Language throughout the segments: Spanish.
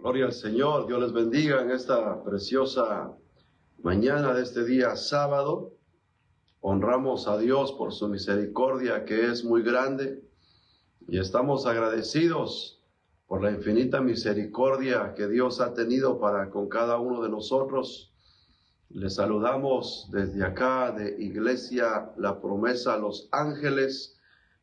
Gloria al Señor, Dios les bendiga en esta preciosa mañana de este día sábado. Honramos a Dios por su misericordia que es muy grande y estamos agradecidos por la infinita misericordia que Dios ha tenido para con cada uno de nosotros. Les saludamos desde acá de Iglesia La Promesa Los Ángeles,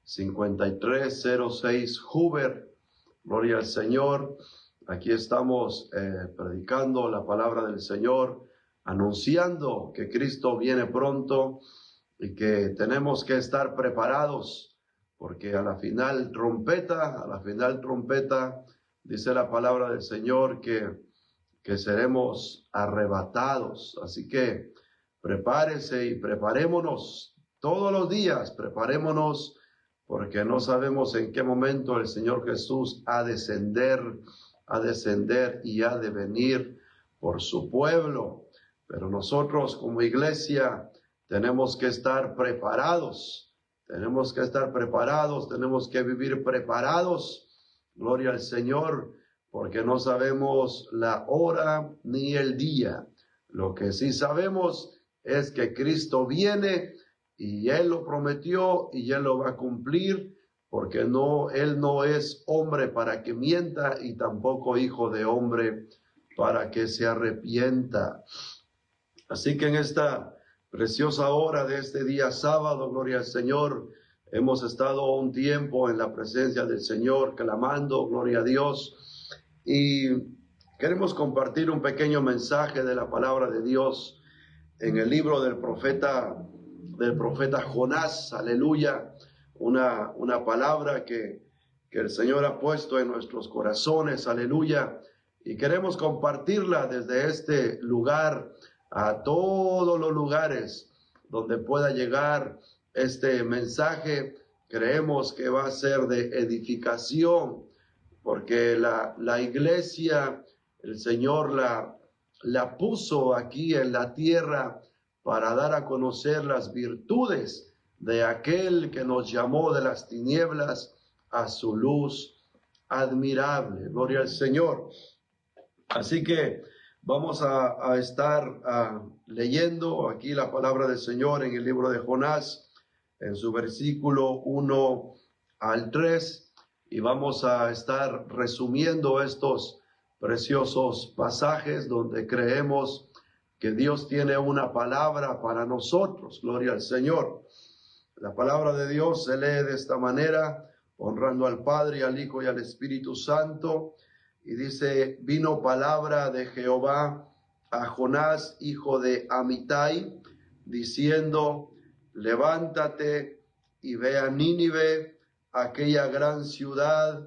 5306 Hoover. Gloria al Señor. Aquí estamos predicando la palabra del Señor, anunciando que Cristo viene pronto y que tenemos que estar preparados, porque a la final trompeta, dice la palabra del Señor que seremos arrebatados. Así que prepárese y preparémonos todos los días, preparémonos, porque no sabemos en qué momento el Señor Jesús ha de descender y ha de venir por su pueblo. Pero nosotros como iglesia tenemos que estar preparados, tenemos que vivir preparados. Gloria al Señor, porque no sabemos la hora ni el día. Lo que sí sabemos es que Cristo viene y Él lo prometió y Él lo va a cumplir, porque Él no es hombre para que mienta y tampoco hijo de hombre para que se arrepienta. Así que en esta preciosa hora de este día sábado, gloria al Señor, hemos estado un tiempo en la presencia del Señor, clamando, gloria a Dios, y queremos compartir un pequeño mensaje de la palabra de Dios en el libro del profeta Jonás, aleluya, una palabra que el Señor ha puesto en nuestros corazones, aleluya, y queremos compartirla desde este lugar a todos los lugares donde pueda llegar este mensaje. Creemos que va a ser de edificación, porque la iglesia, el Señor la puso aquí en la tierra para dar a conocer las virtudes de aquel que nos llamó de las tinieblas a su luz admirable. Gloria al Señor. Así que vamos a estar leyendo aquí la palabra del Señor en el libro de Jonás, en su versículo 1 al 3, y vamos a estar resumiendo estos preciosos pasajes donde creemos que Dios tiene una palabra para nosotros. Gloria al Señor. La palabra de Dios se lee de esta manera, honrando al Padre, al Hijo y al Espíritu Santo. Y dice: vino palabra de Jehová a Jonás, hijo de Amitai, diciendo: levántate y ve a Nínive, aquella gran ciudad,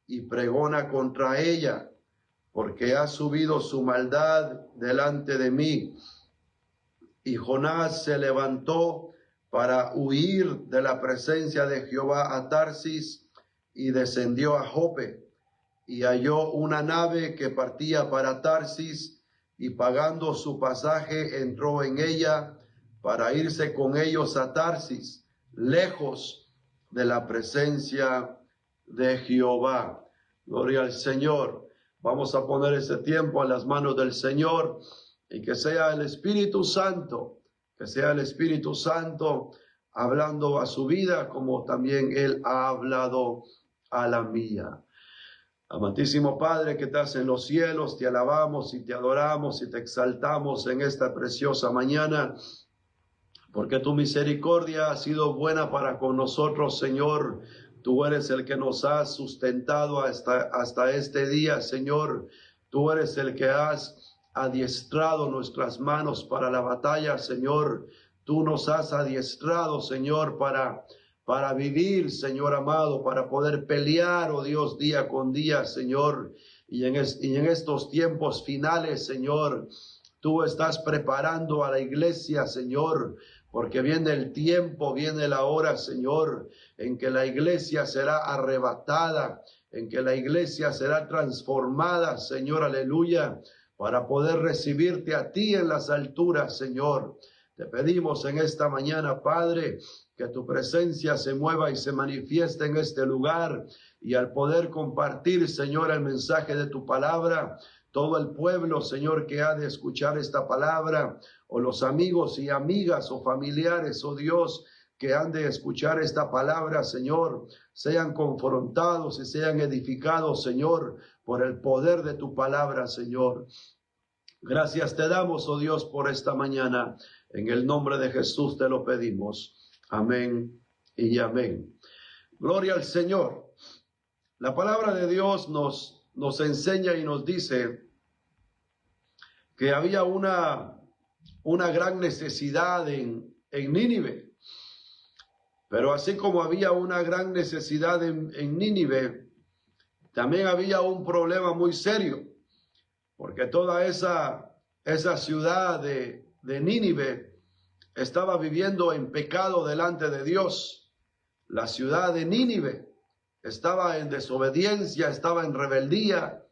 y pregona contra ella, porque ha subido su maldad delante de mí. Y Jonás se levantó para huir de la presencia de Jehová a Tarsis, y descendió a Jope, y halló una nave que partía para Tarsis, y pagando su pasaje entró en ella para irse con ellos a Tarsis, lejos de la presencia de Jehová. Gloria al Señor. Vamos a poner ese tiempo en las manos del Señor, y que sea el Espíritu Santo, hablando a su vida como también Él ha hablado a la mía. Amantísimo Padre que estás en los cielos, te alabamos y te adoramos y te exaltamos en esta preciosa mañana, porque tu misericordia ha sido buena para con nosotros, Señor. Tú eres el que nos has sustentado hasta este día, Señor. Tú eres el que has adiestrado nuestras manos para la batalla, Señor. Tú nos has adiestrado, Señor, para vivir, Señor amado, para poder pelear, oh Dios, día con día, Señor. Y en estos tiempos finales, Señor, tú estás preparando a la iglesia, Señor, porque viene el tiempo, viene la hora, Señor, en que la iglesia será arrebatada, en que la iglesia será transformada, Señor, aleluya, para poder recibirte a ti en las alturas, Señor. Te pedimos en esta mañana, Padre, que tu presencia se mueva y se manifieste en este lugar, y al poder compartir, Señor, el mensaje de tu palabra, todo el pueblo, Señor, que ha de escuchar esta palabra, o los amigos y amigas o familiares, oh Dios, que han de escuchar esta palabra, Señor, sean confrontados y sean edificados, Señor, por el poder de tu palabra, Señor. Gracias te damos, oh Dios, por esta mañana. En el nombre de Jesús te lo pedimos. Amén y amén. Gloria al Señor. La palabra de Dios nos enseña y nos dice que había una gran necesidad en Nínive. Pero así como había una gran necesidad en Nínive, también había un problema muy serio, porque toda esa ciudad de Nínive estaba viviendo en pecado delante de Dios. La ciudad de Nínive estaba en desobediencia, estaba en rebeldía.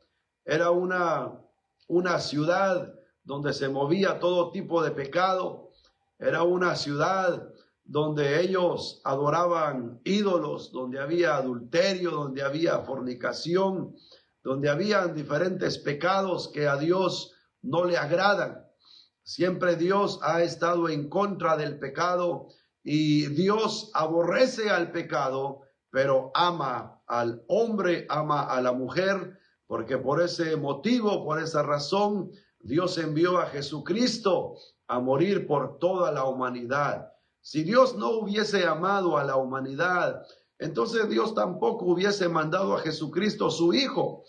Era una ciudad donde se movía todo tipo de pecado. Era una ciudad donde ellos adoraban ídolos, donde había adulterio, donde había fornicación, donde habían diferentes pecados que a Dios no le agradan. Siempre Dios ha estado en contra del pecado y Dios aborrece al pecado, pero ama al hombre, ama a la mujer, porque por ese motivo, por esa razón, Dios envió a Jesucristo a morir por toda la humanidad. Si Dios no hubiese amado a la humanidad, entonces Dios tampoco hubiese mandado a Jesucristo su Hijo.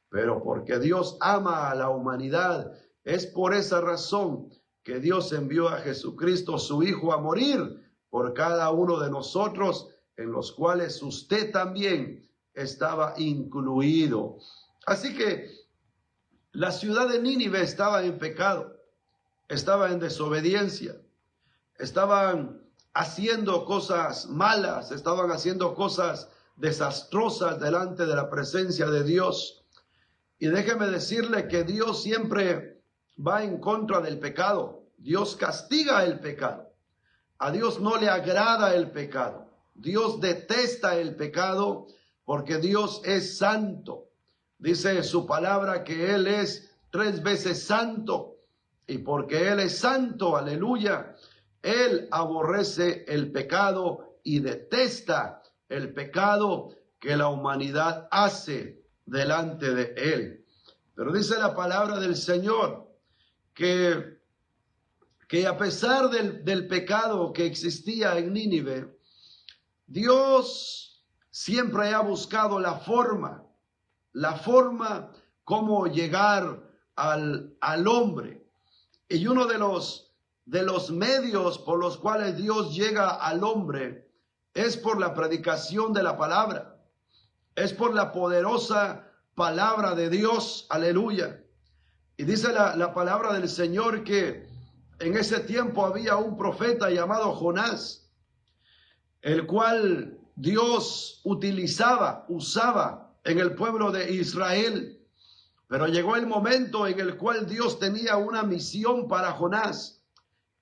Pero porque Dios ama a la humanidad, es por esa razón que Dios envió a Jesucristo su Hijo a morir por cada uno de nosotros, en los cuales usted también estaba incluido. Así que la ciudad de Nínive estaba en pecado, estaba en desobediencia, estaban haciendo cosas malas, estaban haciendo cosas desastrosas delante de la presencia de Dios. Y déjeme decirle que Dios siempre va en contra del pecado. Dios castiga el pecado. A Dios no le agrada el pecado. Dios detesta el pecado porque Dios es santo. Dice su palabra que Él es 3 veces santo. Y porque Él es santo, aleluya, Él aborrece el pecado y detesta el pecado que la humanidad hace delante de Él. Pero dice la palabra del Señor que a pesar del pecado que existía en Nínive, Dios siempre ha buscado la forma como llegar al hombre. Y uno de los medios por los cuales Dios llega al hombre es por la predicación de la palabra, es por la poderosa palabra de Dios, aleluya. Y dice la palabra del Señor que en ese tiempo había un profeta llamado Jonás, el cual Dios usaba en el pueblo de Israel. Pero llegó el momento en el cual Dios tenía una misión para Jonás.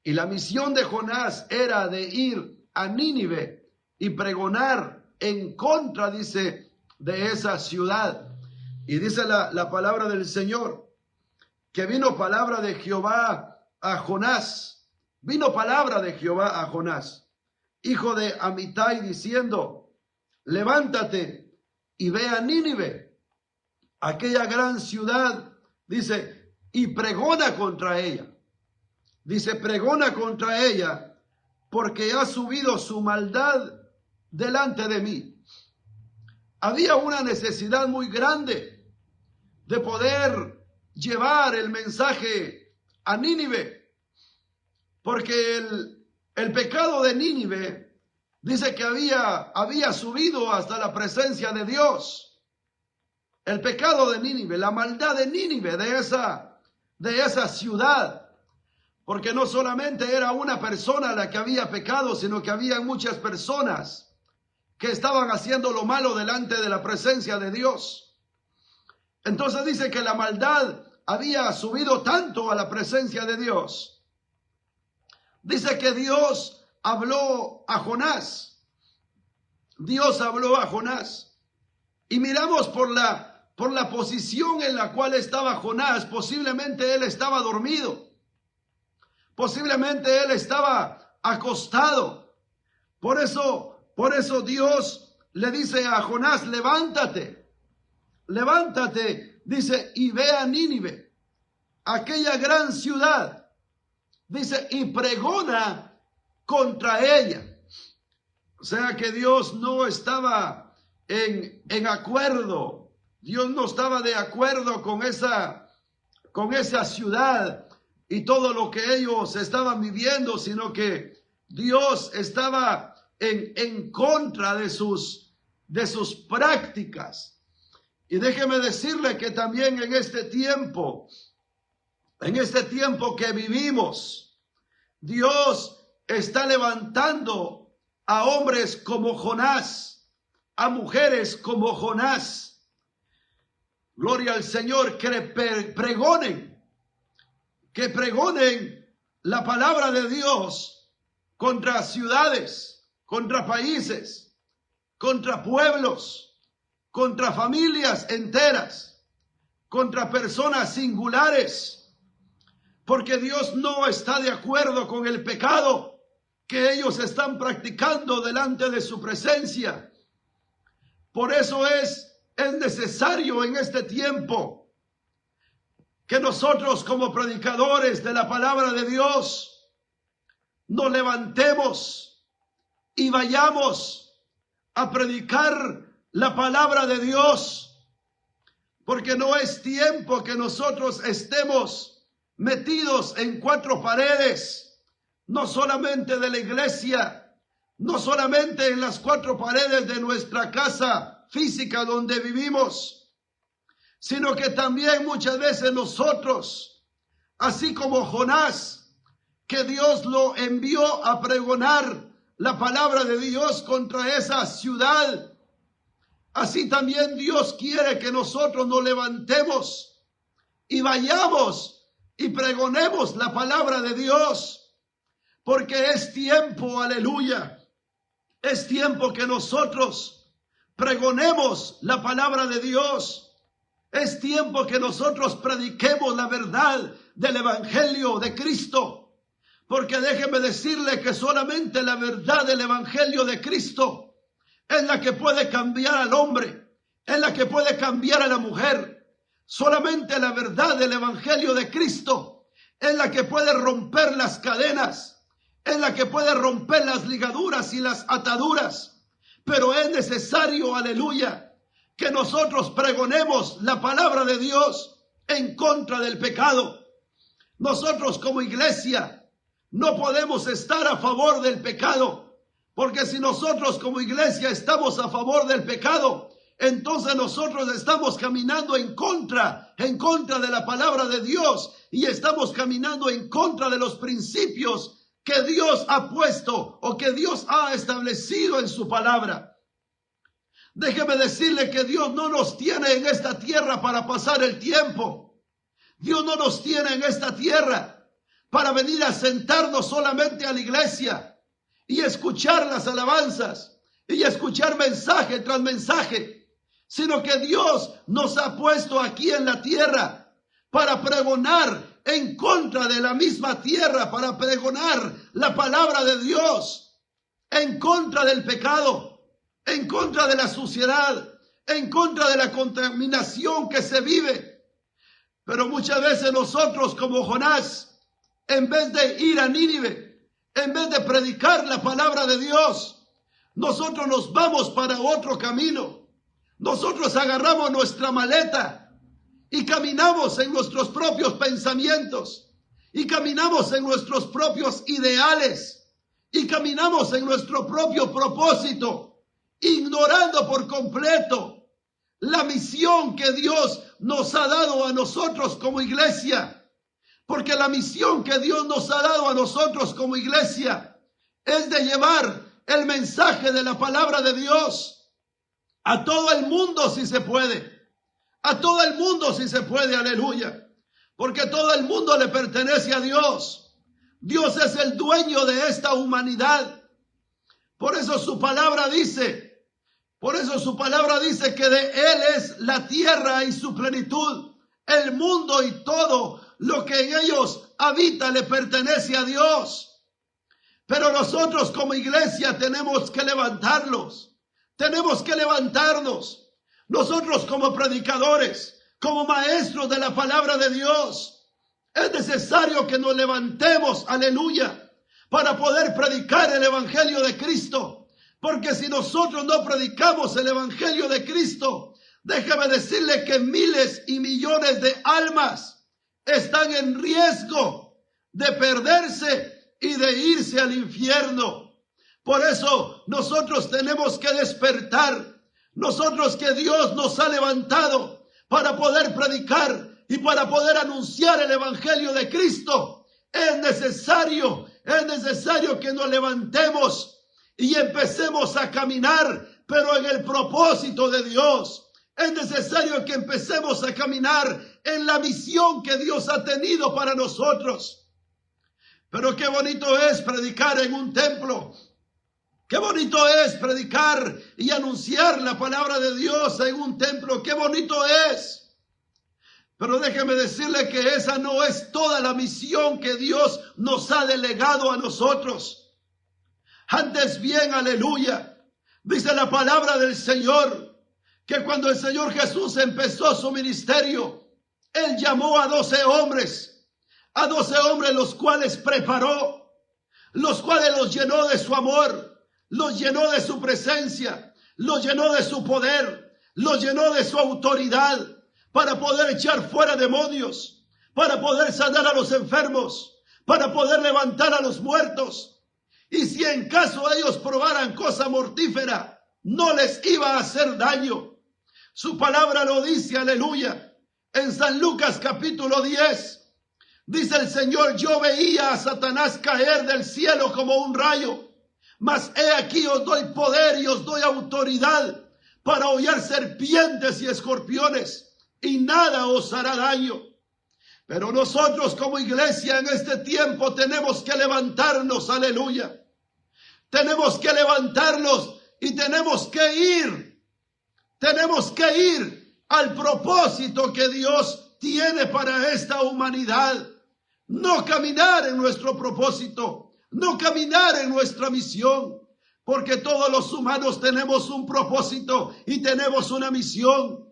Y la misión de Jonás era de ir a Nínive y pregonar en contra, dice, de esa ciudad. Y dice la palabra del Señor, que vino palabra de Jehová a Jonás. Vino palabra de Jehová a Jonás, hijo de Amitai, diciendo, levántate y ve a Nínive, aquella gran ciudad, dice, y pregona contra ella. Dice, pregona contra ella, porque ha subido su maldad delante de mí. Había una necesidad muy grande de poder llevar el mensaje a Nínive, porque el pecado de Nínive dice que había subido hasta la presencia de Dios. El pecado de Nínive, la maldad de Nínive, de esa ciudad. Porque no solamente era una persona la que había pecado, sino que había muchas personas que estaban haciendo lo malo delante de la presencia de Dios. Entonces dice que la maldad había subido tanto a la presencia de Dios. Dice que Dios habló a Jonás. Dios habló a Jonás. Y miramos por la posición en la cual estaba Jonás. Posiblemente él estaba dormido. Posiblemente él estaba acostado. Por eso Dios le dice a Jonás, levántate, dice, y ve a Nínive, aquella gran ciudad, dice, y pregona contra ella. O sea que Dios no estaba en acuerdo, Dios no estaba de acuerdo con esa ciudad y todo lo que ellos estaban viviendo, sino que Dios estaba en contra de sus prácticas. Y déjeme decirle que también en este tiempo que vivimos, Dios está levantando a hombres como Jonás, a mujeres como Jonás. Gloria al Señor, que pregonen la palabra de Dios contra ciudades, contra países, contra pueblos, contra familias enteras, contra personas singulares, porque Dios no está de acuerdo con el pecado que ellos están practicando delante de su presencia. Por eso es necesario en este tiempo que nosotros como predicadores de la palabra de Dios nos levantemos y vayamos a predicar la palabra de Dios, porque no es tiempo que nosotros estemos metidos en cuatro paredes, no solamente de la iglesia, no solamente en las cuatro paredes de nuestra casa física donde vivimos, sino que también muchas veces nosotros, así como Jonás, que Dios lo envió a pregonar la palabra de Dios contra esa ciudad, así también Dios quiere que nosotros nos levantemos y vayamos y pregonemos la palabra de Dios, porque es tiempo, aleluya, es tiempo que nosotros pregonemos la palabra de Dios. Es tiempo que nosotros prediquemos la verdad del Evangelio de Cristo, porque déjeme decirle que solamente la verdad del Evangelio de Cristo es la que puede cambiar al hombre, es la que puede cambiar a la mujer. Solamente la verdad del Evangelio de Cristo es la que puede romper las cadenas, es la que puede romper las ligaduras y las ataduras. Pero es necesario, aleluya, que nosotros pregonemos la palabra de Dios en contra del pecado. Nosotros como iglesia no podemos estar a favor del pecado, porque si nosotros como iglesia estamos a favor del pecado, entonces nosotros estamos caminando en contra de la palabra de Dios, y estamos caminando en contra de los principios que Dios ha puesto o que Dios ha establecido en su palabra. Déjeme decirle que Dios no nos tiene en esta tierra para pasar el tiempo. Dios no nos tiene en esta tierra para venir a sentarnos solamente a la iglesia y escuchar las alabanzas y escuchar mensaje tras mensaje, sino que Dios nos ha puesto aquí en la tierra para pregonar en contra de la misma tierra, para pregonar la palabra de Dios en contra del pecado, en contra de la suciedad, en contra de la contaminación que se vive. Pero muchas veces nosotros como Jonás, en vez de ir a Nínive, en vez de predicar la palabra de Dios, nosotros nos vamos para otro camino. Nosotros agarramos nuestra maleta y caminamos en nuestros propios pensamientos, y caminamos en nuestros propios ideales, y caminamos en nuestro propio propósito, ignorando por completo la misión que Dios nos ha dado a nosotros como iglesia. Porque la misión que Dios nos ha dado a nosotros como iglesia es de llevar el mensaje de la palabra de Dios a todo el mundo si se puede. A todo el mundo si se puede, aleluya. Porque todo el mundo le pertenece a Dios. Dios es el dueño de esta humanidad. Por eso su palabra dice Por eso su palabra dice que de Él es la tierra y su plenitud, el mundo y todo lo que en ellos habita le pertenece a Dios. Pero nosotros como iglesia tenemos que levantarnos, tenemos que levantarnos. Nosotros como predicadores, como maestros de la palabra de Dios, es necesario que nos levantemos, aleluya, para poder predicar el evangelio de Cristo. Porque si nosotros no predicamos el evangelio de Cristo, déjame decirle que miles y millones de almas están en riesgo de perderse y de irse al infierno. Por eso nosotros tenemos que despertar. Nosotros que Dios nos ha levantado para poder predicar y para poder anunciar el evangelio de Cristo. Es necesario que nos levantemos y empecemos a caminar, pero en el propósito de Dios. Es necesario que empecemos a caminar en la misión que Dios ha tenido para nosotros. Pero qué bonito es predicar en un templo. Qué bonito es predicar y anunciar la palabra de Dios en un templo. Qué bonito es. Pero déjeme decirle que esa no es toda la misión que Dios nos ha delegado a nosotros. Antes bien, aleluya, dice la palabra del Señor, que cuando el Señor Jesús empezó su ministerio, Él llamó a 12 hombres los cuales preparó, los cuales los llenó de su amor, los llenó de su presencia, los llenó de su poder, los llenó de su autoridad para poder echar fuera demonios, para poder sanar a los enfermos, para poder levantar a los muertos. Y si en caso ellos probaran cosa mortífera, no les iba a hacer daño. Su palabra lo dice, aleluya. En San Lucas capítulo 10, dice el Señor, yo veía a Satanás caer del cielo como un rayo. Mas he aquí os doy poder y os doy autoridad para hollar serpientes y escorpiones, y nada os hará daño. Pero nosotros como iglesia en este tiempo tenemos que levantarnos, aleluya. Tenemos que levantarnos y tenemos que ir al propósito que Dios tiene para esta humanidad. No caminar en nuestro propósito, no caminar en nuestra misión, porque todos los humanos tenemos un propósito y tenemos una misión.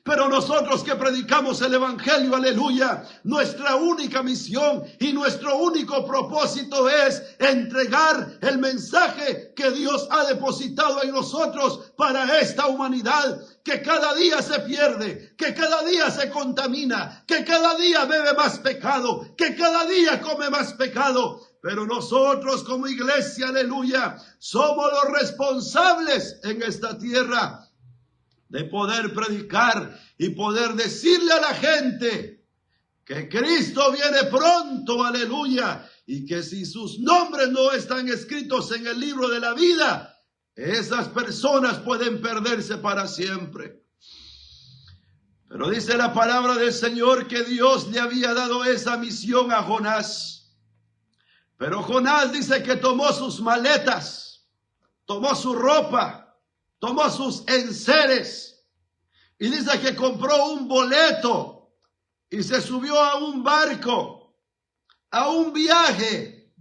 Pero nosotros que predicamos el evangelio, aleluya, nuestra única misión y nuestro único propósito es entregar el mensaje que Dios ha depositado en nosotros para esta humanidad que cada día se pierde, que cada día se contamina, que cada día bebe más pecado, que cada día come más pecado. Pero nosotros como iglesia, aleluya, somos los responsables en esta tierra de poder predicar y poder decirle a la gente que Cristo viene pronto, aleluya, y que si sus nombres no están escritos en el libro de la vida, esas personas pueden perderse para siempre. Pero dice la palabra del Señor que Dios le había dado esa misión a Jonás. Pero Jonás dice que tomó sus maletas, tomó su ropa, tomó sus enseres y dice que compró un boleto y se subió a un barco, a un viaje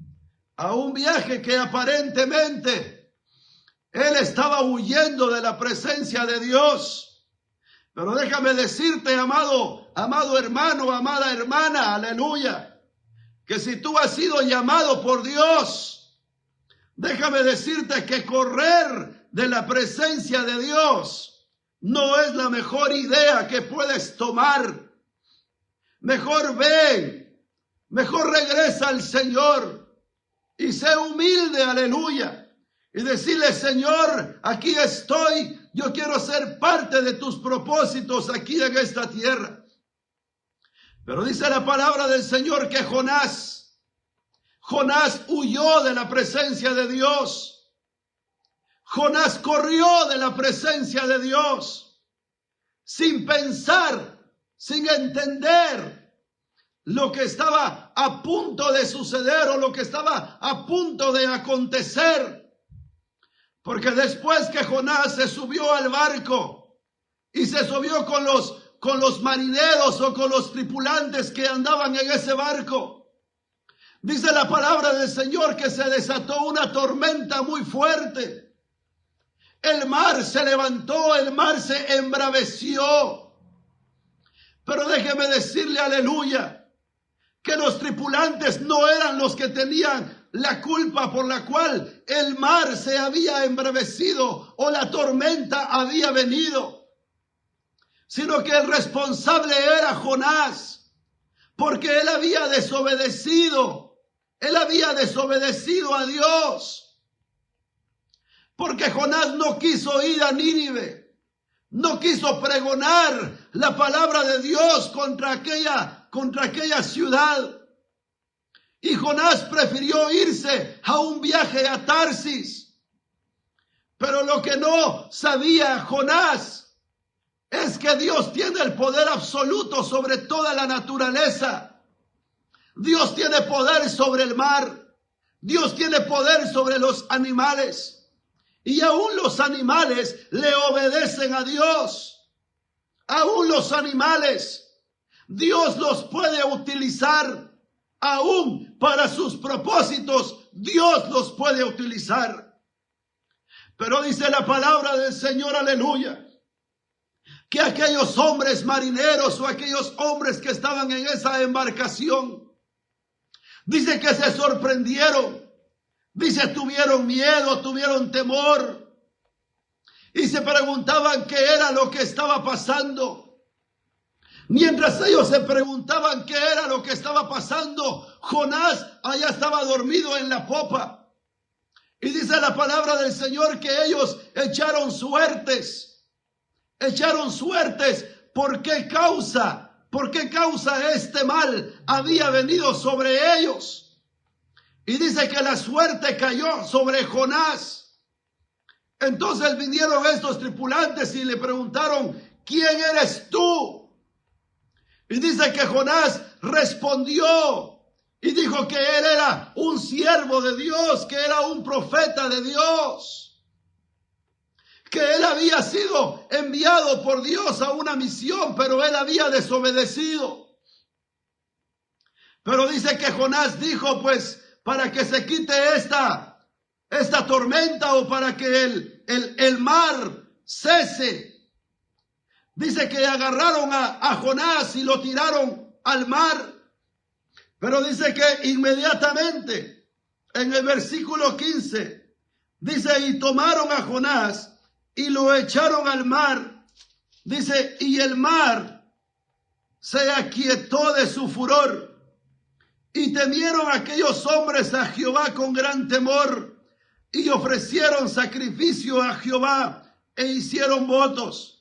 que aparentemente él estaba huyendo de la presencia de Dios. Pero déjame decirte, amado hermano, amada hermana, aleluya, que si tú has sido llamado por Dios, déjame decirte que correr de la presencia de Dios no es la mejor idea que puedes tomar. Mejor ven, mejor regresa al Señor y sé humilde, aleluya, y decirle, Señor, aquí estoy, yo quiero ser parte de tus propósitos aquí en esta tierra. Pero dice la palabra del Señor que Jonás huyó de la presencia de Dios. Jonás corrió de la presencia de Dios sin pensar, sin entender lo que estaba a punto de suceder o lo que estaba a punto de acontecer. Porque después que Jonás se subió al barco y se subió con los marineros o con los tripulantes que andaban en ese barco, dice la palabra del Señor que se desató una tormenta muy fuerte. El mar se levantó, el mar se embraveció. Pero déjeme decirle, aleluya, que los tripulantes no eran los que tenían la culpa por la cual el mar se había embravecido o la tormenta había venido, sino que el responsable era Jonás, porque él había desobedecido a Dios, porque Jonás no quiso ir a Nínive, no quiso pregonar la palabra de Dios contra aquella ciudad. Y Jonás prefirió irse a un viaje a Tarsis. Pero lo que no sabía Jonás es que Dios tiene el poder absoluto sobre toda la naturaleza. Dios tiene poder sobre el mar. Dios tiene poder sobre los animales. Y aún los animales le obedecen a Dios. Aún los animales, Dios los puede utilizar. Aún para sus propósitos, Dios los puede utilizar. Pero dice la palabra del Señor, aleluya, que aquellos hombres marineros o aquellos hombres que estaban en esa embarcación, dice que se sorprendieron, dice tuvieron miedo, tuvieron temor y se preguntaban qué era lo que estaba pasando. Mientras ellos se preguntaban qué era lo que estaba pasando, Jonás allá estaba dormido en la popa. Y dice la palabra del Señor que ellos echaron suertes. Echaron suertes. ¿Por qué causa? ¿Por qué causa este mal había venido sobre ellos? Y dice que la suerte cayó sobre Jonás. Entonces vinieron estos tripulantes y le preguntaron, ¿quién eres tú? Y dice que Jonás respondió y dijo que él era un siervo de Dios, que era un profeta de Dios, que él había sido enviado por Dios a una misión, pero él había desobedecido. Pero dice que Jonás dijo, pues, para que se quite esta tormenta o para que el mar cese, dice que agarraron a Jonás y lo tiraron al mar. Pero dice que inmediatamente, en el versículo 15, dice, y tomaron a Jonás y lo echaron al mar. Dice, y el mar se aquietó de su furor. Y temieron aquellos hombres a Jehová con gran temor. Y ofrecieron sacrificio a Jehová e hicieron votos.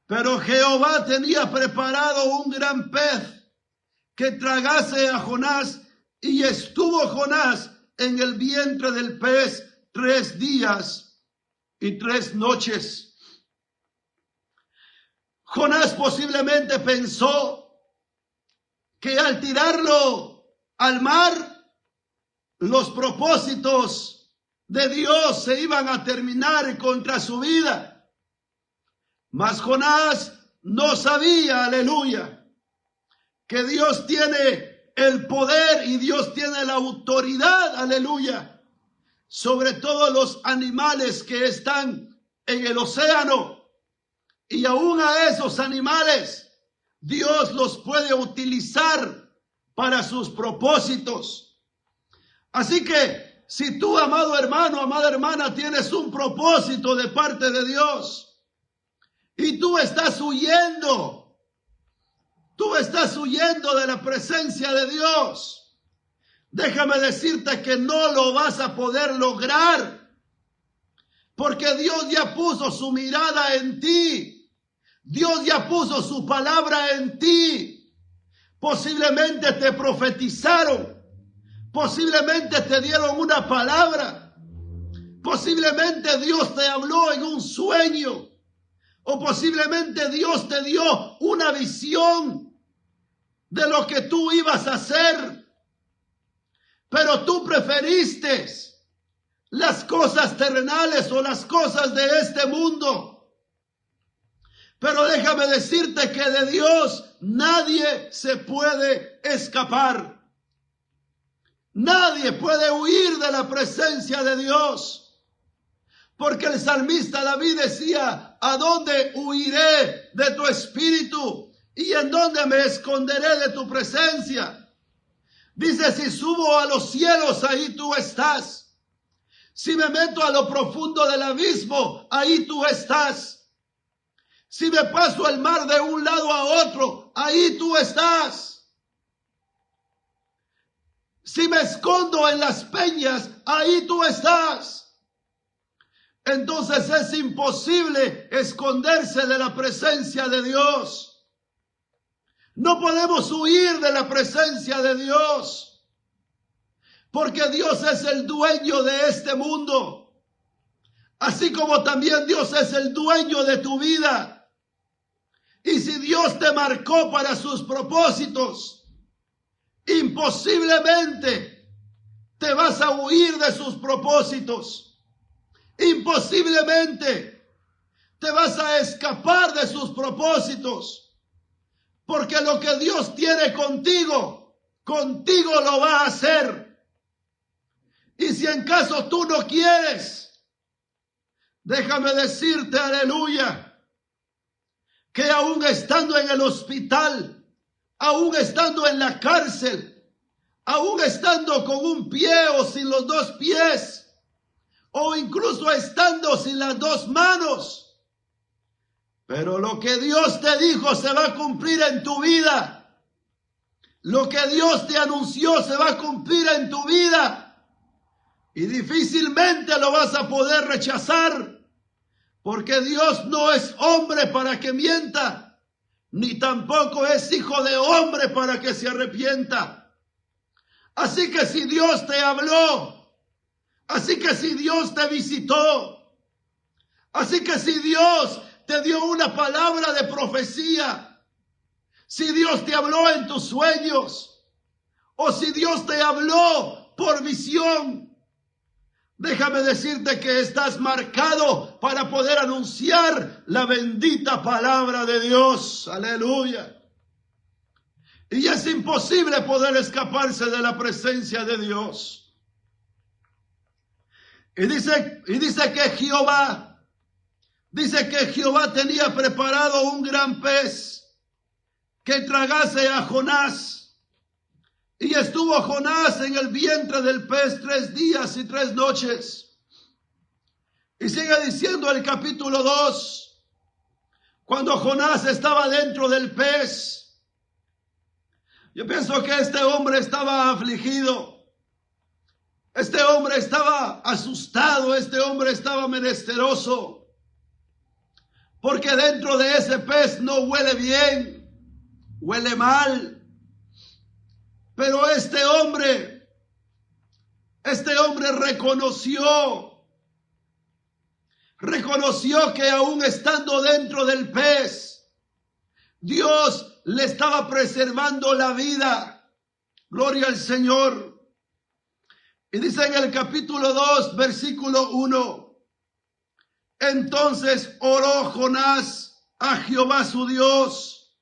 Pero Jehová tenía preparado un gran pez que tragase a Jonás, y estuvo Jonás en el vientre del pez 3 días y 3 noches. Jonás posiblemente pensó que al tirarlo al mar, los propósitos de Dios se iban a terminar contra su vida. Mas Jonás no sabía, aleluya, que Dios tiene el poder y Dios tiene la autoridad, aleluya, sobre todos los animales que están en el océano. Y aún a esos animales, Dios los puede utilizar para sus propósitos. Así que, si tú, amado hermano, amada hermana, tienes un propósito de parte de Dios, y tú estás huyendo de la presencia de Dios, déjame decirte que no lo vas a poder lograr, porque Dios ya puso su mirada en ti, Dios ya puso su palabra en ti. Posiblemente te profetizaron, posiblemente te dieron una palabra, posiblemente Dios te habló en un sueño, o posiblemente Dios te dio una visión de lo que tú ibas a hacer. Pero tú preferiste las cosas terrenales o las cosas de este mundo. Pero déjame decirte que de Dios nadie se puede escapar. Nadie puede huir de la presencia de Dios. Porque el salmista David decía, ¿a dónde huiré de tu espíritu? ¿Y en dónde me esconderé de tu presencia? Dice, si subo a los cielos, ahí tú estás. Si me meto a lo profundo del abismo, ahí tú estás. Si me paso el mar de un lado a otro, ahí tú estás. Si me escondo en las peñas, ahí tú estás. Entonces es imposible esconderse de la presencia de Dios. No podemos huir de la presencia de Dios, porque Dios es el dueño de este mundo, así como también Dios es el dueño de tu vida. Y si Dios te marcó para sus propósitos, imposiblemente te vas a huir de sus propósitos. Imposiblemente te vas a escapar de sus propósitos, porque lo que Dios tiene contigo, contigo lo va a hacer. Y si en caso tú no quieres, déjame decirte, aleluya, que aún estando en el hospital, aún estando en la cárcel, aún estando con un pie o sin los dos pies, o incluso estando sin las dos manos, pero lo que Dios te dijo se va a cumplir en tu vida. Lo que Dios te anunció se va a cumplir en tu vida. Y difícilmente lo vas a poder rechazar, porque Dios no es hombre para que mienta, ni tampoco es hijo de hombre para que se arrepienta. Así que si Dios te habló, así que si Dios te visitó, así que si Dios te dio una palabra de profecía, si Dios te habló en tus sueños, o si Dios te habló por visión, déjame decirte que estás marcado para poder anunciar la bendita palabra de Dios. Aleluya. Y es imposible poder escaparse de la presencia de Dios. Y dice que Jehová tenía preparado un gran pez que tragase a Jonás. Y estuvo Jonás en el vientre del pez 3 días y 3 noches. Y sigue diciendo el capítulo 2, cuando Jonás estaba dentro del pez, yo pienso que este hombre estaba afligido. Este hombre estaba asustado, este hombre estaba menesteroso, porque dentro de ese pez no huele bien, huele mal. Pero este hombre reconoció que aún estando dentro del pez, Dios le estaba preservando la vida. Gloria al Señor. Y dice en el capítulo 2, versículo 1, entonces oró Jonás a Jehová su Dios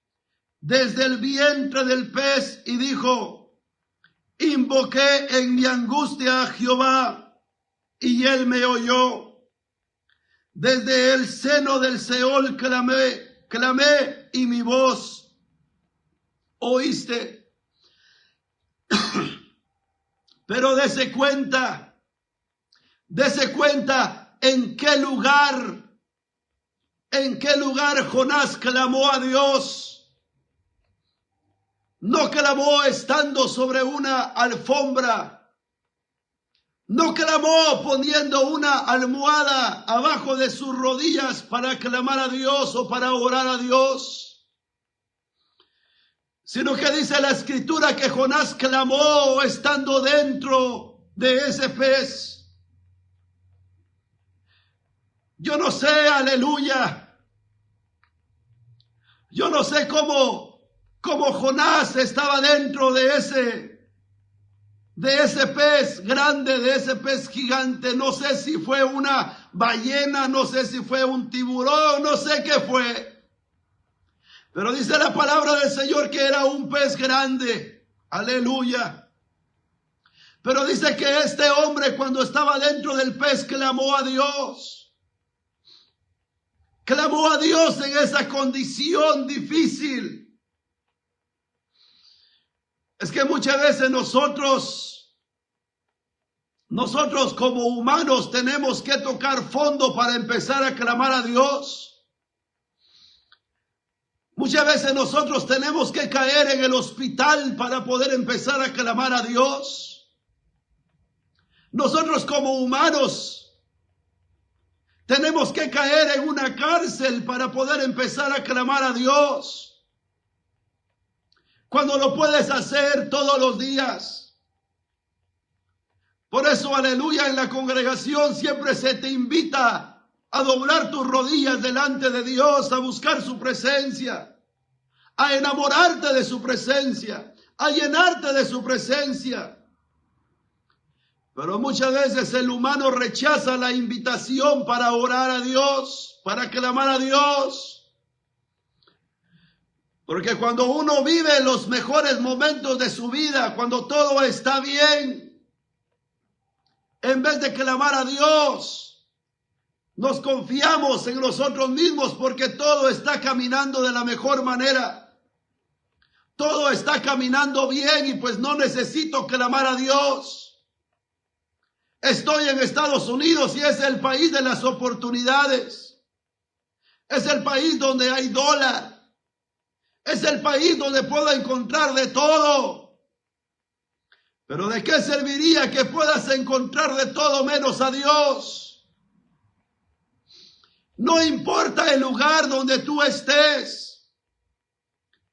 desde el vientre del pez y dijo, invoqué en mi angustia a Jehová y él me oyó. Desde el seno del Seol clamé y mi voz oíste. Pero dese cuenta en qué lugar Jonás clamó a Dios. No clamó estando sobre una alfombra. No clamó poniendo una almohada abajo de sus rodillas para clamar a Dios o para orar a Dios. Sino que dice la escritura que Jonás clamó estando dentro de ese pez. Yo no sé, aleluya. Yo no sé cómo Jonás estaba dentro de de ese pez grande, de ese pez gigante. No sé si fue una ballena, no sé si fue un tiburón, no sé qué fue. Pero dice la palabra del Señor que era un pez grande. Aleluya. Pero dice que este hombre, cuando estaba dentro del pez, clamó a Dios. Clamó a Dios en esa condición difícil. Es que muchas veces nosotros como humanos tenemos que tocar fondo para empezar a clamar a Dios. Muchas veces nosotros tenemos que caer en el hospital para poder empezar a clamar a Dios. Nosotros como humanos tenemos que caer en una cárcel para poder empezar a clamar a Dios. Cuando lo puedes hacer todos los días. Por eso, aleluya, en la congregación siempre se te invita a doblar tus rodillas delante de Dios, a buscar su presencia, a enamorarte de su presencia, a llenarte de su presencia. Pero muchas veces el humano rechaza la invitación para orar a Dios, para clamar a Dios. Porque cuando uno vive los mejores momentos de su vida, cuando todo está bien, en vez de clamar a Dios, nos confiamos en nosotros mismos porque todo está caminando de la mejor manera. Todo está caminando bien y pues no necesito clamar a Dios. Estoy en Estados Unidos y es el país de las oportunidades. Es el país donde hay dólar. Es el país donde puedo encontrar de todo. Pero ¿de qué serviría que puedas encontrar de todo menos a Dios? No importa el lugar donde tú estés.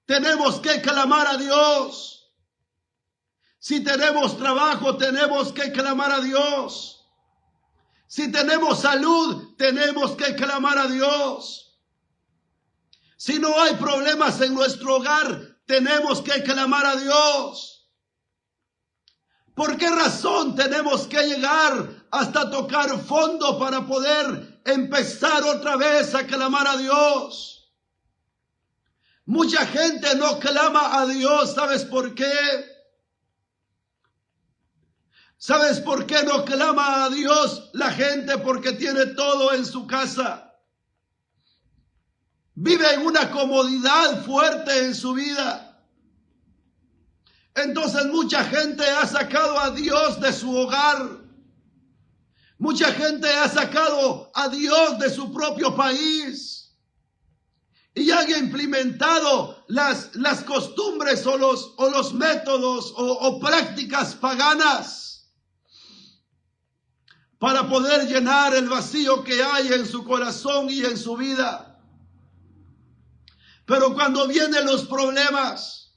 Tenemos que clamar a Dios. Si tenemos trabajo, tenemos que clamar a Dios. Si tenemos salud, tenemos que clamar a Dios. Si no hay problemas en nuestro hogar, tenemos que clamar a Dios. ¿Por qué razón tenemos que llegar hasta tocar fondo para poder empezar otra vez a clamar a Dios? Mucha gente no clama a Dios, ¿sabes por qué? ¿Sabes por qué no clama a Dios la gente? Porque tiene todo en su casa. Vive en una comodidad fuerte en su vida. Entonces mucha gente ha sacado a Dios de su hogar. Mucha gente ha sacado a Dios de su propio país. Y han implementado las costumbres o los métodos o prácticas paganas para poder llenar el vacío que hay en su corazón y en su vida. Pero cuando vienen los problemas,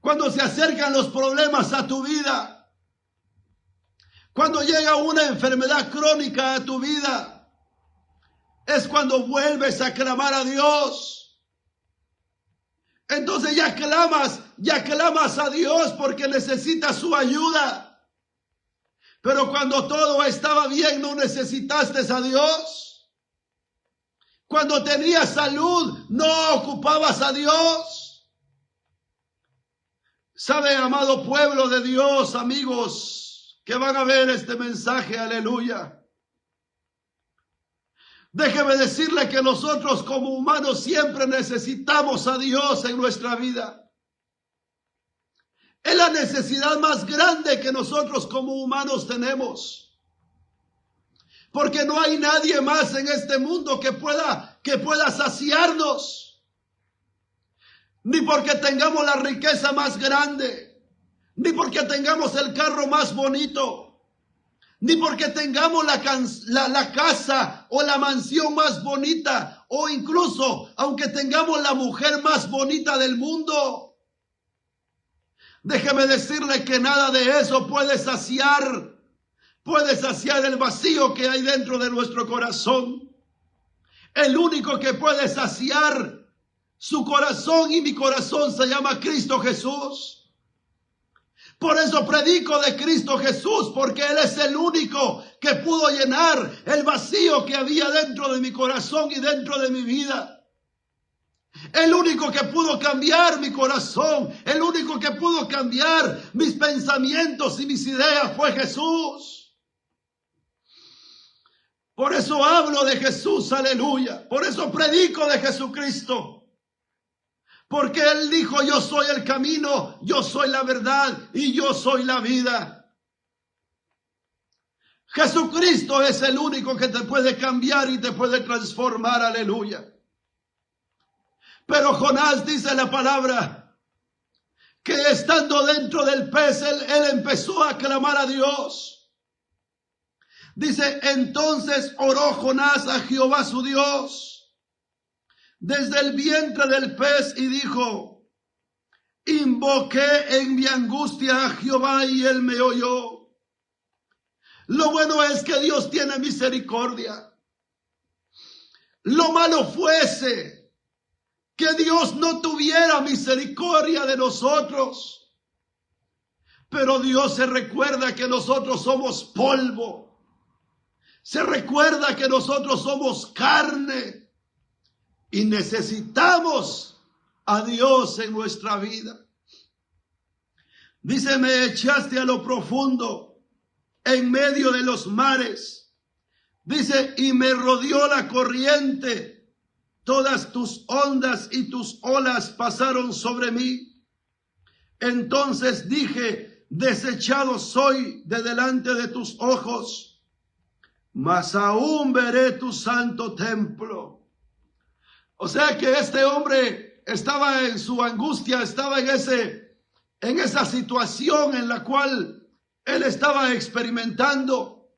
cuando se acercan los problemas a tu vida, cuando llega una enfermedad crónica a tu vida, es cuando vuelves a clamar a Dios. Entonces ya clamas a Dios porque necesitas su ayuda. Pero cuando todo estaba bien, no necesitaste a Dios. Cuando tenías salud, no ocupabas a Dios. ¿Sabe, amado pueblo de Dios, amigos, que van a ver este mensaje? Aleluya. Déjeme decirle que nosotros como humanos siempre necesitamos a Dios en nuestra vida. Es la necesidad más grande que nosotros como humanos tenemos. Porque no hay nadie más en este mundo que pueda saciarnos. Ni porque tengamos la riqueza más grande. Ni porque tengamos el carro más bonito. Ni porque tengamos la casa o la mansión más bonita. O incluso aunque tengamos la mujer más bonita del mundo. Déjeme decirle que nada de eso puede saciar el vacío que hay dentro de nuestro corazón. El único que puede saciar su corazón y mi corazón se llama Cristo Jesús. Por eso predico de Cristo Jesús, porque Él es el único que pudo llenar el vacío que había dentro de mi corazón y dentro de mi vida. El único que pudo cambiar mi corazón, el único que pudo cambiar mis pensamientos y mis ideas fue Jesús. Por eso hablo de Jesús, aleluya. Por eso predico de Jesucristo. Porque Él dijo, yo soy el camino, yo soy la verdad y yo soy la vida. Jesucristo es el único que te puede cambiar y te puede transformar, aleluya. Pero Jonás, dice la palabra, que estando dentro del pez, él empezó a clamar a Dios. Dice, entonces oró Jonás a Jehová su Dios desde el vientre del pez y dijo, invoqué en mi angustia a Jehová y él me oyó. Lo bueno es que Dios tiene misericordia. Lo malo fuese que Dios no tuviera misericordia de nosotros. Pero Dios se recuerda que nosotros somos polvo. Se recuerda que nosotros somos carne. Y necesitamos a Dios en nuestra vida. Dice, me echaste a lo profundo, en medio de los mares. Dice, y me rodeó la corriente. Todas tus ondas y tus olas pasaron sobre mí. Entonces dije, desechado soy de delante de tus ojos, mas aún veré tu santo templo. O sea que este hombre estaba en su angustia, estaba en esa situación en la cual él estaba experimentando.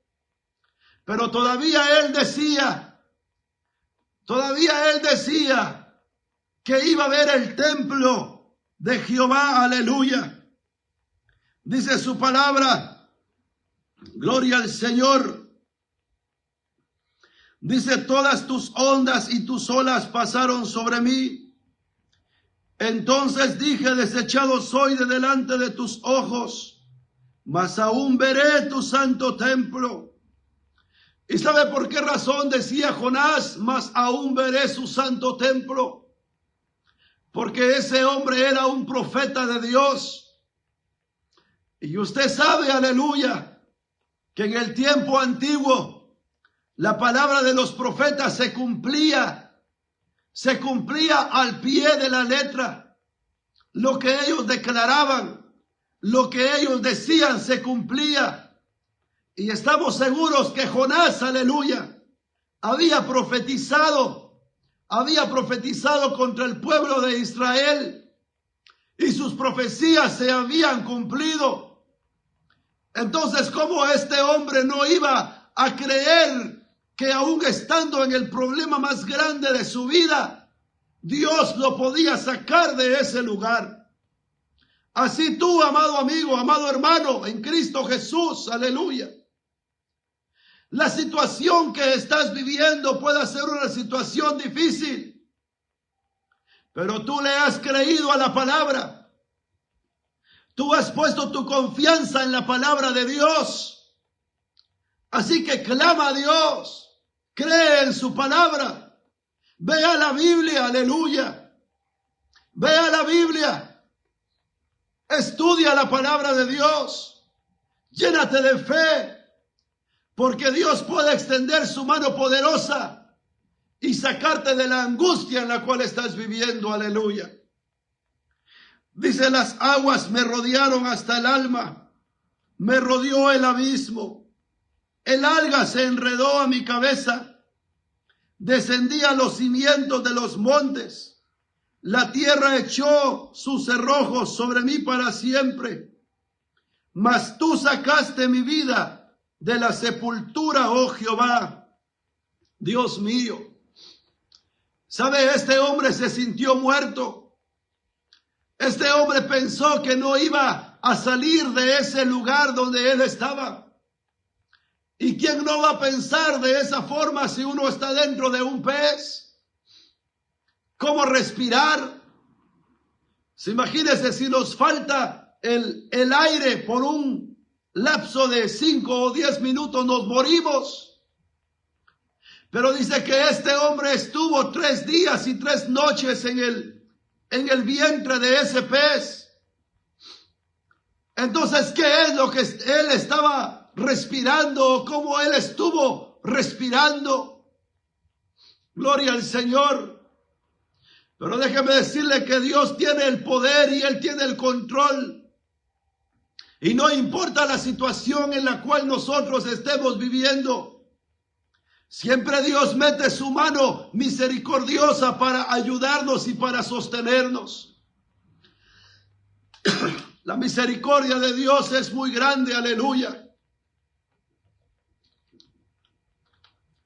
Pero todavía él decía que iba a ver el templo de Jehová, aleluya. Dice su palabra, gloria al Señor. Dice, todas tus ondas y tus olas pasaron sobre mí. Entonces dije, desechado soy de delante de tus ojos, mas aún veré tu santo templo. ¿Y sabe por qué razón decía Jonás, mas aún veré su santo templo? Porque ese hombre era un profeta de Dios. Y usted sabe, aleluya, que en el tiempo antiguo la palabra de los profetas se cumplía al pie de la letra. Lo que ellos declaraban, lo que ellos decían se cumplía. Y estamos seguros que Jonás, aleluya, había profetizado contra el pueblo de Israel y sus profecías se habían cumplido. Entonces, ¿cómo este hombre no iba a creer que aún estando en el problema más grande de su vida, Dios lo podía sacar de ese lugar? Así tú, amado amigo, amado hermano, en Cristo Jesús, aleluya. La situación que estás viviendo puede ser una situación difícil, pero tú le has creído a la palabra. Tú has puesto tu confianza en la palabra de Dios. Así que clama a Dios. Cree en su palabra. Ve a la Biblia, aleluya. Ve a la Biblia. Estudia la palabra de Dios. Llénate de fe. Porque Dios puede extender su mano poderosa y sacarte de la angustia en la cual estás viviendo, aleluya. Dice, las aguas me rodearon hasta el alma. Me rodeó el abismo. El alga se enredó a mi cabeza. Descendí a los cimientos de los montes. La tierra echó sus cerrojos sobre mí para siempre. Mas tú sacaste mi vida de la sepultura, oh Jehová, Dios mío. ¿Sabe? Este hombre se sintió muerto. Este hombre pensó que no iba a salir de ese lugar donde él estaba. ¿Y quién no va a pensar de esa forma si uno está dentro de un pez? ¿Cómo respirar? Imagínense si nos falta el aire por un lapso de 5 o 10 minutos, nos morimos. Pero dice que este hombre estuvo 3 días y 3 noches en el vientre de ese pez. Entonces, ¿qué es lo que él estaba respirando? ¿Cómo él estuvo respirando? Gloria al Señor. Pero déjeme decirle que Dios tiene el poder y Él tiene el control. Y no importa la situación en la cual nosotros estemos viviendo. Siempre Dios mete su mano misericordiosa para ayudarnos y para sostenernos. La misericordia de Dios es muy grande, aleluya.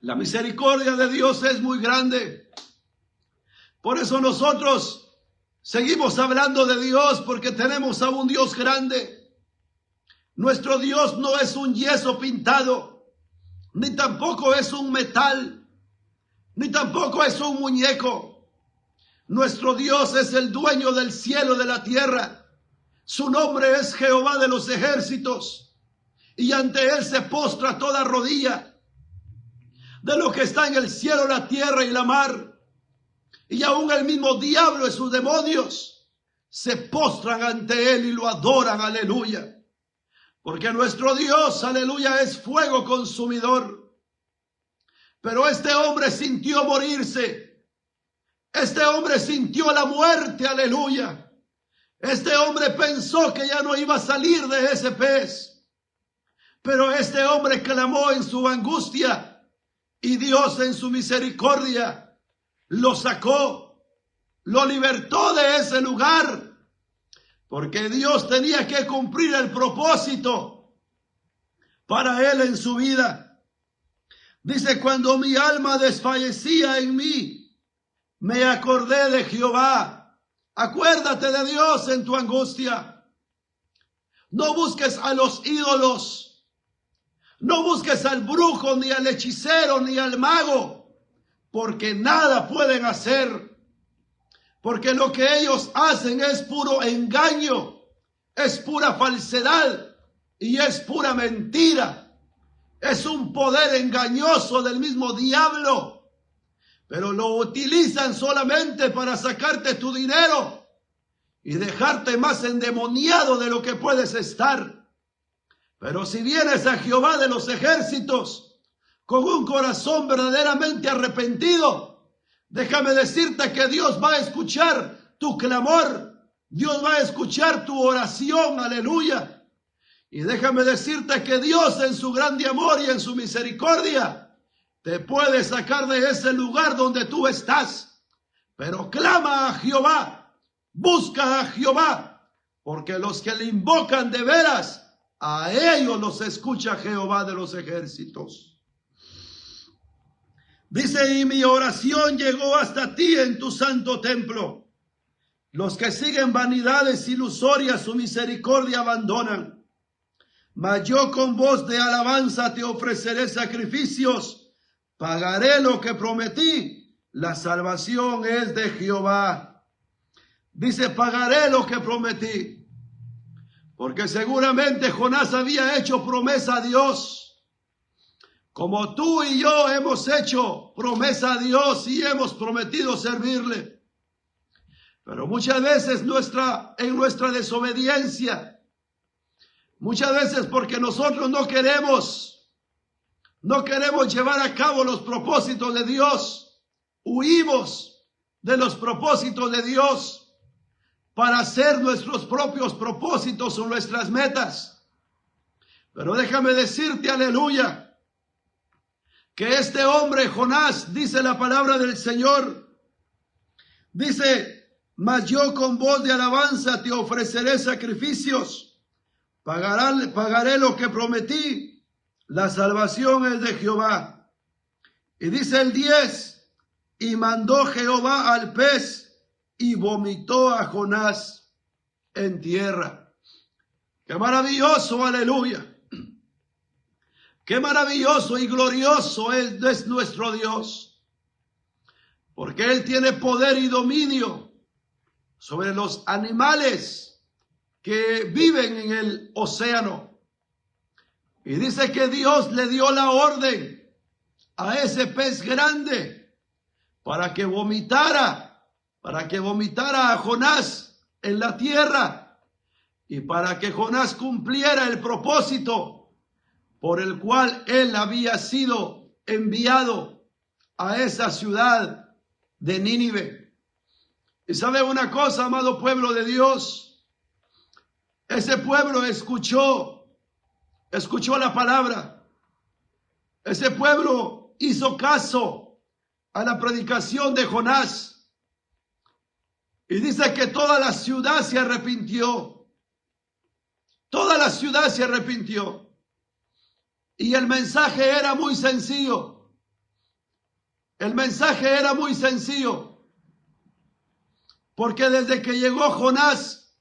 La misericordia de Dios es muy grande. Por eso nosotros seguimos hablando de Dios, porque tenemos a un Dios grande. Nuestro Dios no es un yeso pintado, ni tampoco es un metal, ni tampoco es un muñeco. Nuestro Dios es el dueño del cielo y de la tierra. Su nombre es Jehová de los ejércitos, y ante Él se postra toda rodilla de lo que está en el cielo, la tierra y la mar. Y aún el mismo diablo y sus demonios se postran ante Él y lo adoran, aleluya. Porque nuestro Dios, aleluya, es fuego consumidor. Pero este hombre sintió morirse. Este hombre sintió la muerte, aleluya. Este hombre pensó que ya no iba a salir de ese pez. Pero este hombre clamó en su angustia y Dios en su misericordia lo sacó, lo libertó de ese lugar, porque Dios tenía que cumplir el propósito para él en su vida. Dice, cuando mi alma desfallecía en mí, me acordé de Jehová. Acuérdate de Dios en tu angustia. No busques a los ídolos. No busques al brujo, ni al hechicero, ni al mago, porque nada pueden hacer. Porque lo que ellos hacen es puro engaño, es pura falsedad y es pura mentira. Es un poder engañoso del mismo diablo, pero lo utilizan solamente para sacarte tu dinero y dejarte más endemoniado de lo que puedes estar. Pero si vienes a Jehová de los ejércitos con un corazón verdaderamente arrepentido, déjame decirte que Dios va a escuchar tu clamor. Dios va a escuchar tu oración, aleluya. Y déjame decirte que Dios en su grande amor y en su misericordia te puede sacar de ese lugar donde tú estás. Pero clama a Jehová, busca a Jehová, porque los que le invocan de veras, a ellos los escucha Jehová de los ejércitos. Dice, y mi oración llegó hasta ti en tu santo templo. Los que siguen vanidades ilusorias su misericordia abandonan. Mas yo con voz de alabanza te ofreceré sacrificios. Pagaré lo que prometí. La salvación es de Jehová. Dice, pagaré lo que prometí. Porque seguramente Jonás había hecho promesa a Dios. Como tú y yo hemos hecho promesa a Dios y hemos prometido servirle. Pero muchas veces en nuestra desobediencia, muchas veces porque nosotros no queremos llevar a cabo los propósitos de Dios, huimos de los propósitos de Dios para hacer nuestros propios propósitos o nuestras metas. Pero déjame decirte, aleluya, que este hombre Jonás, dice la palabra del Señor, dice, mas yo con voz de alabanza te ofreceré sacrificios, pagaré lo que prometí, la salvación es de Jehová. Y dice el 10, y mandó Jehová al pez y vomitó a Jonás en tierra. ¡Qué maravilloso, aleluya! ¡Qué maravilloso y glorioso es nuestro Dios! Porque Él tiene poder y dominio sobre los animales que viven en el océano. Y dice que Dios le dio la orden a ese pez grande para que vomitara a Jonás en la tierra y para que Jonás cumpliera el propósito por el cual él había sido enviado a esa ciudad de Nínive. Y sabe una cosa, amado pueblo de Dios, ese pueblo escuchó la palabra. Ese pueblo hizo caso a la predicación de Jonás. Y dice que toda la ciudad se arrepintió. Toda la ciudad se arrepintió. Y el mensaje era muy sencillo. El mensaje era muy sencillo. Porque desde que llegó Jonás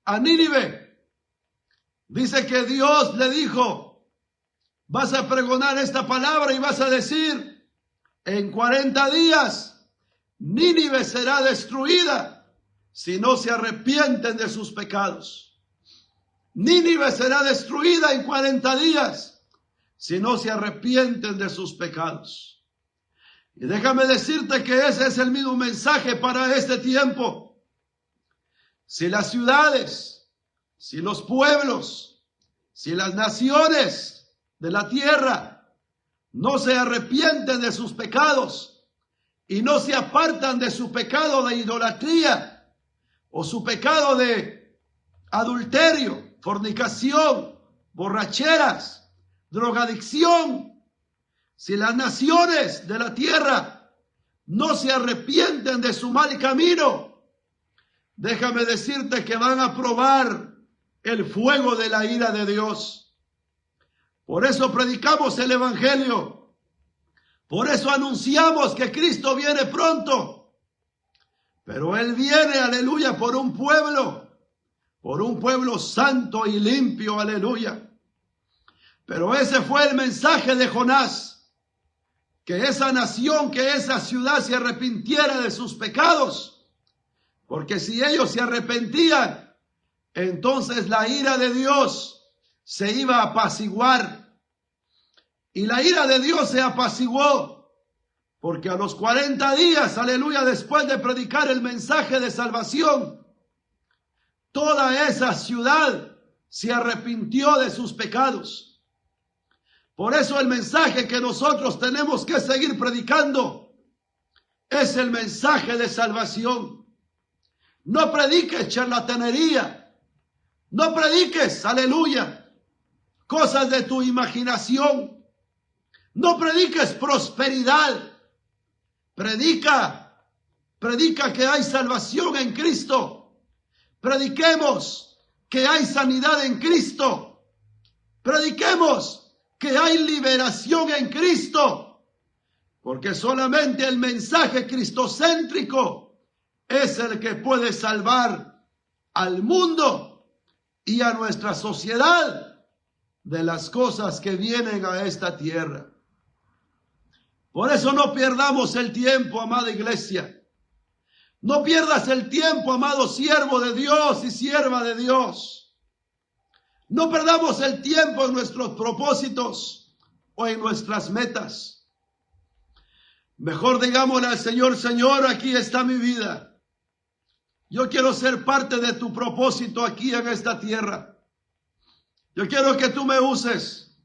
a Nínive, dice que Dios le dijo: vas a pregonar esta palabra y vas a decir, en 40 días Nínive será destruida si no se arrepienten de sus pecados. Nínive será destruida en 40 días si no se arrepienten de sus pecados. Y déjame decirte que ese es el mismo mensaje para este tiempo. Si las ciudades, si los pueblos, si las naciones de la tierra no se arrepienten de sus pecados y no se apartan de su pecado de idolatría o su pecado de adulterio, fornicación, borracheras, drogadicción, si las naciones de la tierra no se arrepienten de su mal camino, déjame decirte que van a probar el fuego de la ira de Dios. Por eso predicamos el evangelio. Por eso anunciamos que Cristo viene pronto. Pero Él viene, aleluya, por un pueblo santo y limpio, aleluya. Pero ese fue el mensaje de Jonás. Que esa nación, que esa ciudad se arrepintiera de sus pecados. Porque si ellos se arrepentían, entonces la ira de Dios se iba a apaciguar. Y la ira de Dios se apaciguó. Porque a los 40 días, aleluya, después de predicar el mensaje de salvación, toda esa ciudad se arrepintió de sus pecados. Por eso el mensaje que nosotros tenemos que seguir predicando es el mensaje de salvación. No prediques charlatanería. No prediques, aleluya, cosas de tu imaginación. No prediques prosperidad. Predica que hay salvación en Cristo. Prediquemos que hay sanidad en Cristo. Prediquemos que hay liberación en Cristo, porque solamente el mensaje cristocéntrico es el que puede salvar al mundo y a nuestra sociedad de las cosas que vienen a esta tierra. Por eso no perdamos el tiempo, amada iglesia. No pierdas el tiempo, amado siervo de Dios y sierva de Dios. No perdamos el tiempo en nuestros propósitos o en nuestras metas. Mejor digámosle al Señor: Señor, aquí está mi vida. Yo quiero ser parte de tu propósito aquí en esta tierra. Yo quiero que tú me uses.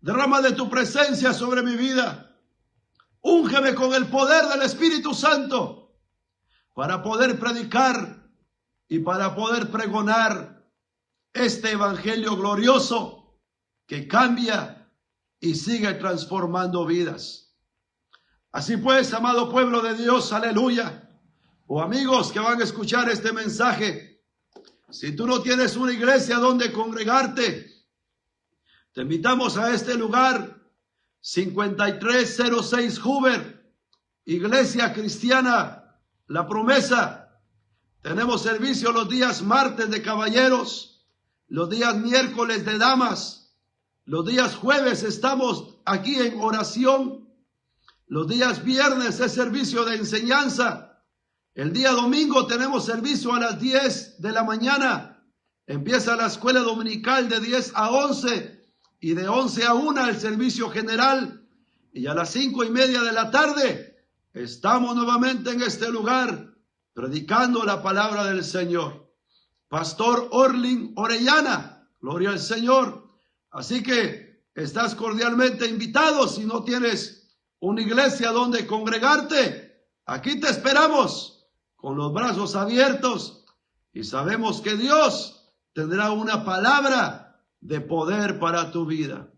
Derrama de tu presencia sobre mi vida. Úngeme con el poder del Espíritu Santo para poder predicar y para poder pregonar este evangelio glorioso que cambia y sigue transformando vidas. Así pues, amado pueblo de Dios, aleluya, o amigos que van a escuchar este mensaje, si tú no tienes una iglesia donde congregarte, te invitamos a este lugar, 5306 Hoover, Iglesia Cristiana La Promesa. Tenemos servicio los días martes de caballeros, los días miércoles de damas, los días jueves estamos aquí en oración, los días viernes es servicio de enseñanza, el día domingo tenemos servicio a las 10 de la mañana Empieza la escuela dominical de 10 a 11 y de 11 a 1 el servicio general. Y a las 5:30 de la tarde estamos nuevamente en este lugar predicando la palabra del Señor. Pastor Orlin Orellana, gloria al Señor. Así que estás cordialmente invitado. Si no tienes una iglesia donde congregarte, aquí te esperamos con los brazos abiertos y sabemos que Dios tendrá una palabra de poder para tu vida.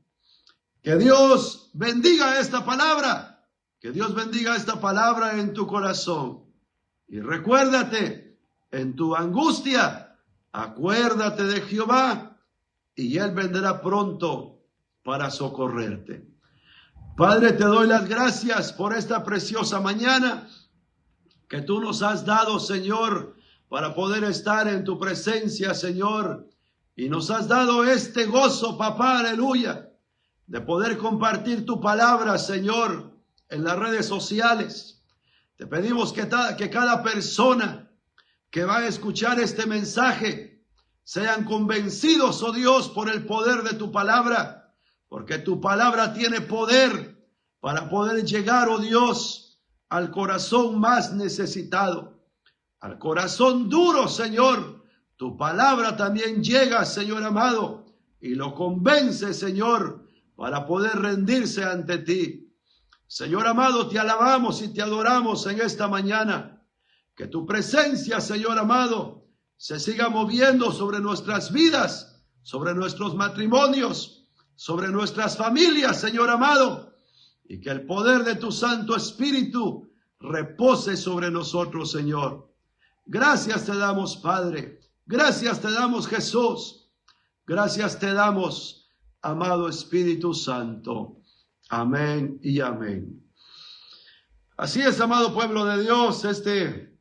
Que Dios bendiga esta palabra, que Dios bendiga esta palabra en tu corazón. Y recuérdate, en tu angustia, acuérdate de Jehová y Él vendrá pronto para socorrerte. Padre, te doy las gracias por esta preciosa mañana que tú nos has dado, Señor, para poder estar en tu presencia, Señor. Y nos has dado este gozo, papá, aleluya, de poder compartir tu palabra, Señor, en las redes sociales. Te pedimos que cada persona que va a escuchar este mensaje sean convencidos, oh Dios, por el poder de tu palabra, porque tu palabra tiene poder para poder llegar, oh Dios, al corazón más necesitado, al corazón duro, Señor. Tu palabra también llega, Señor amado, y lo convence, Señor, para poder rendirse ante ti. Señor amado, te alabamos y te adoramos en esta mañana. Que tu presencia, Señor amado, se siga moviendo sobre nuestras vidas, sobre nuestros matrimonios, sobre nuestras familias, Señor amado, y que el poder de tu Santo Espíritu repose sobre nosotros, Señor. Gracias te damos, Padre. Gracias te damos, Jesús. Gracias te damos, amado Espíritu Santo. Amén y amén. Así es, amado pueblo de Dios, este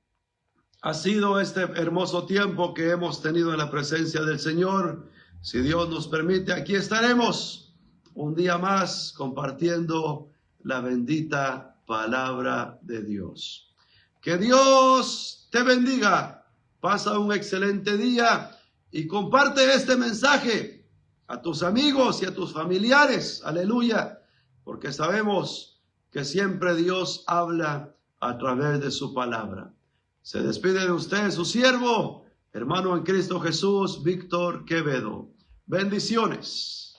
ha sido este hermoso tiempo que hemos tenido en la presencia del Señor. Si Dios nos permite, aquí estaremos un día más compartiendo la bendita palabra de Dios. Que Dios te bendiga. Pasa un excelente día y comparte este mensaje a tus amigos y a tus familiares. Aleluya. Porque sabemos que siempre Dios habla a través de su palabra. Se despide de usted su siervo, hermano en Cristo Jesús, Víctor Quevedo. Bendiciones.